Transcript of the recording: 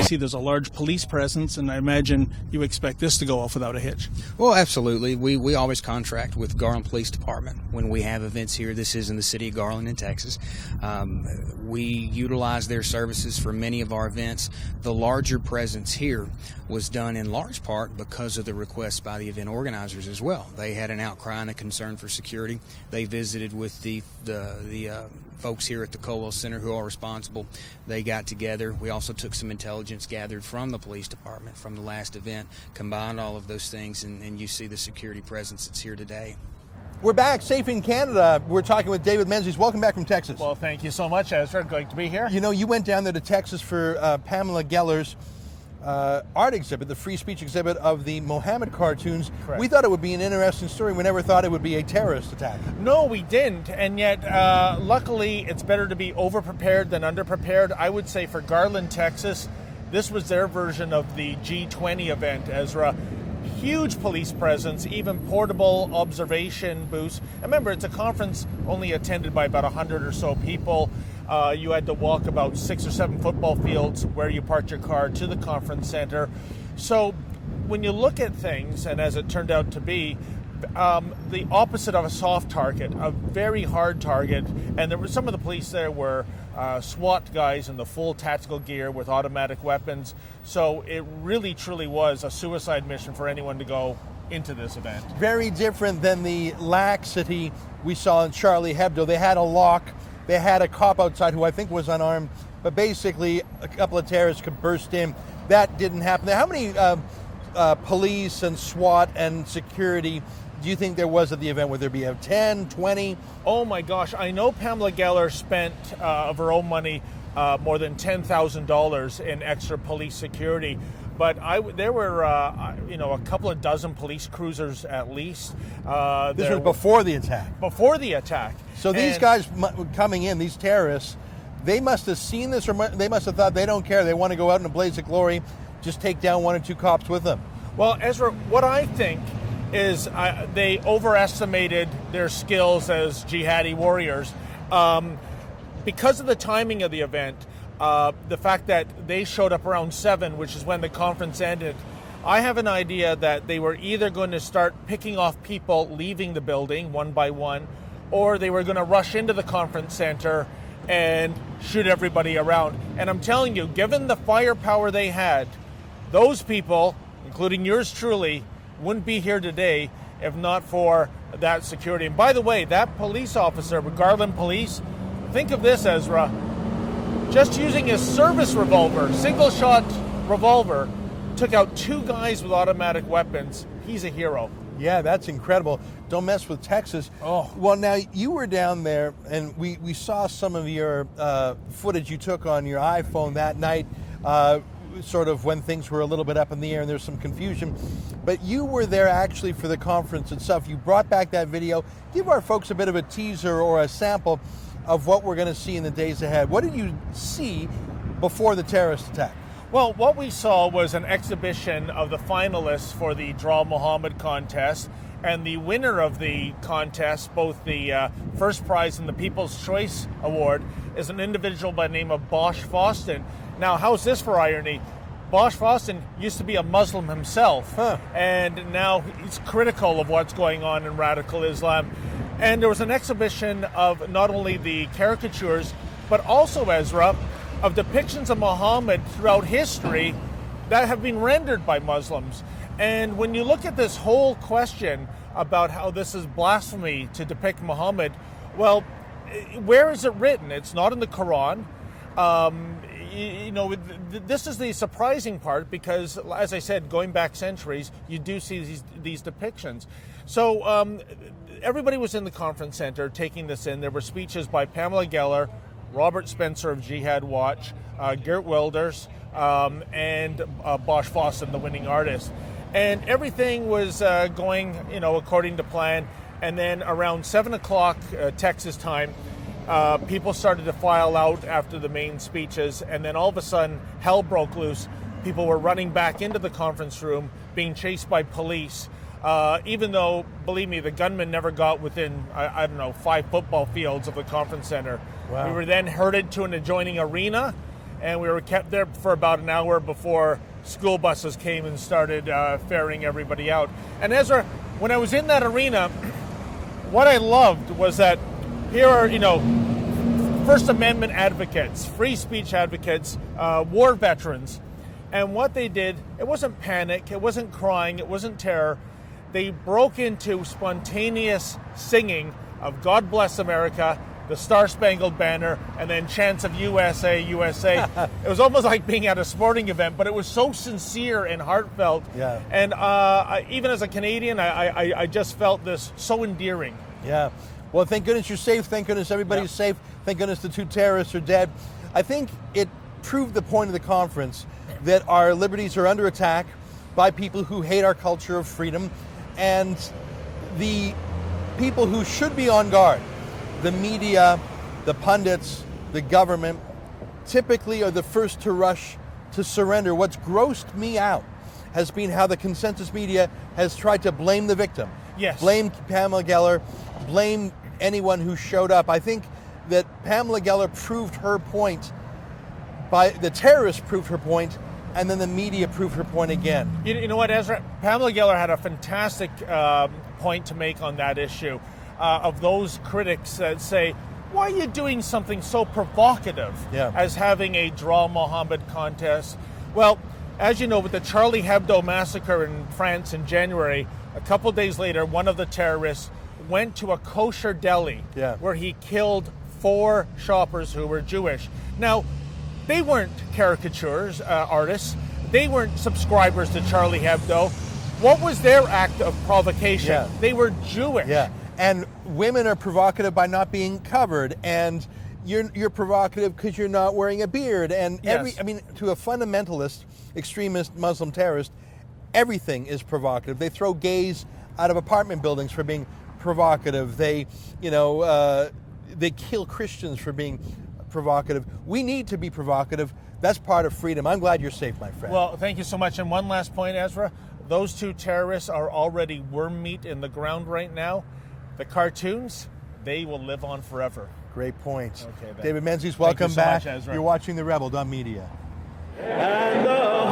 see there's a large police presence, and I imagine you expect this to go off without a hitch. Well, absolutely. We always contract with Garland Police Department when we have events here. This is in the city of Garland in Texas. We utilize their services for many of our events. The larger presence here was done in large part because of the requests by the event organizers as well. They had an outcry and a concern for security. They visited with the folks here at the Colwell Center who are responsible. They got together. We also took some intelligence gathered from the police department from the last event, combined all of those things, and you see the security presence that's here today. We're back, safe in Canada. We're talking with David Menzies. Welcome back from Texas. Well, thank you so much, Ezra. Great to be here. You know, you went down there to Texas for Pamela Geller's art exhibit, the free speech exhibit of the Mohammed cartoons. Correct. We thought it would be an interesting story. We never thought it would be a terrorist attack. No, we didn't. And yet, luckily, it's better to be over-prepared than under-prepared. I would say for Garland, Texas, this was their version of the G20 event, Ezra. Huge police presence, even portable observation booths. Remember, it's a conference only attended by about 100 or so people. You had to walk about 6 or 7 football fields where you parked your car to the conference center. So when you look at things, and as it turned out to be, the opposite of a soft target, a very hard target, and there were some of the police there were SWAT guys in the full tactical gear with automatic weapons. So it really, truly was a suicide mission for anyone to go into this event. Very different than the laxity we saw in Charlie Hebdo. They had a lock. They had a cop outside who I think was unarmed, but basically a couple of terrorists could burst in. That didn't happen. How many police and SWAT and security do you think there was at the event? Would there be 10, 20? Oh my gosh, I know Pamela Geller spent of her own money more than $10,000 in extra police security. But there were, a couple of dozen police cruisers at least. This was before the attack. Before the attack. So these guys coming in, these terrorists, they must have seen this, or they must have thought they don't care. They want to go out in a blaze of glory, just take down 1 or 2 cops with them. Well, Ezra, what I think is they overestimated their skills as jihadi warriors. Because of the timing of the event, the fact that they showed up around 7, which is when the conference ended, I have an idea that they were either going to start picking off people leaving the building one by one, or they were going to rush into the conference center and shoot everybody around. And I'm telling you, given the firepower they had, those people, including yours truly, wouldn't be here today if not for that security. And by the way, that police officer with Garland Police, think of this, Ezra, just using his service revolver, single-shot revolver, took out 2 guys with automatic weapons. He's a hero. Yeah, that's incredible. Don't mess with Texas. Oh. Well, now, you were down there, and we saw some of your footage you took on your iPhone that night, sort of when things were a little bit up in the air and there's some confusion. But you were there actually for the conference itself. You brought back that video. Give our folks a bit of a teaser or a sample of what we're going to see in the days ahead. What did you see before the terrorist attack? Well, what we saw was an exhibition of the finalists for the Draw Muhammad contest, and the winner of the contest, both the first prize and the People's Choice Award, is an individual by the name of Bosch Foston. Now, how's this for irony? Bosch Foston used to be a Muslim himself, and now he's critical of what's going on in radical Islam. And there was an exhibition of not only the caricatures, but also, Ezra, of depictions of Muhammad throughout history that have been rendered by Muslims. And when you look at this whole question about how this is blasphemy to depict Muhammad, well, where is it written? It's not in the Quran. This is the surprising part because, as I said, going back centuries, you do see these depictions. So everybody was in the conference center taking this in. There were speeches by Pamela Geller, Robert Spencer of Jihad Watch, Geert Wilders, and Bosch Foston, the winning artist. And everything was going, according to plan. And then around 7 o'clock Texas time, people started to file out after the main speeches. And then all of a sudden, hell broke loose. People were running back into the conference room, being chased by police. Even though, believe me, the gunmen never got within, 5 football fields of the conference center. Wow. We were then herded to an adjoining arena, and we were kept there for about an hour before school buses came and started ferrying everybody out. And Ezra, when I was in that arena, what I loved was that here are, First Amendment advocates, free speech advocates, war veterans. And what they did, it wasn't panic, it wasn't crying, it wasn't terror. They broke into spontaneous singing of God Bless America, the Star-Spangled Banner, and then chants of USA, USA. It was almost like being at a sporting event, but it was so sincere and heartfelt. Yeah. And even as a Canadian, I just felt this so endearing. Yeah. Well, thank goodness you're safe. Thank goodness everybody's safe. Thank goodness the 2 terrorists are dead. I think it proved the point of the conference that our liberties are under attack by people who hate our culture of freedom, and the people who should be on guard, the media, the pundits, the government, typically are the first to rush to surrender. What's grossed me out has been how the consensus media has tried to blame the victim. Yes. Blame Pamela Geller, blame anyone who showed up. I think that Pamela Geller proved her point, the terrorists proved her point, and then the media proved her point again. You know what, Ezra? Pamela Geller had a fantastic point to make on that issue of those critics that say, why are you doing something so provocative as having a Draw Mohammed contest? Well, as you know, with the Charlie Hebdo massacre in France in January, a couple days later, one of the terrorists went to a kosher deli where he killed 4 shoppers who were Jewish. Now, they weren't caricatures, artists. They weren't subscribers to Charlie Hebdo. What was their act of provocation? Yeah. They were Jewish. Yeah, and women are provocative by not being covered, and you're provocative because you're not wearing a beard. And to a fundamentalist, extremist Muslim terrorist, everything is provocative. They throw gays out of apartment buildings for being provocative. They kill Christians for being provocative. We need to be provocative. That's part of freedom. I'm glad you're safe, my friend. Well, thank you so much. And one last point, Ezra. Those 2 terrorists are already worm meat in the ground right now. The cartoons, they will live on forever. Great point. Okay, David Menzies, welcome Thank you so back. much, Ezra. You're watching TheRebel.media. And the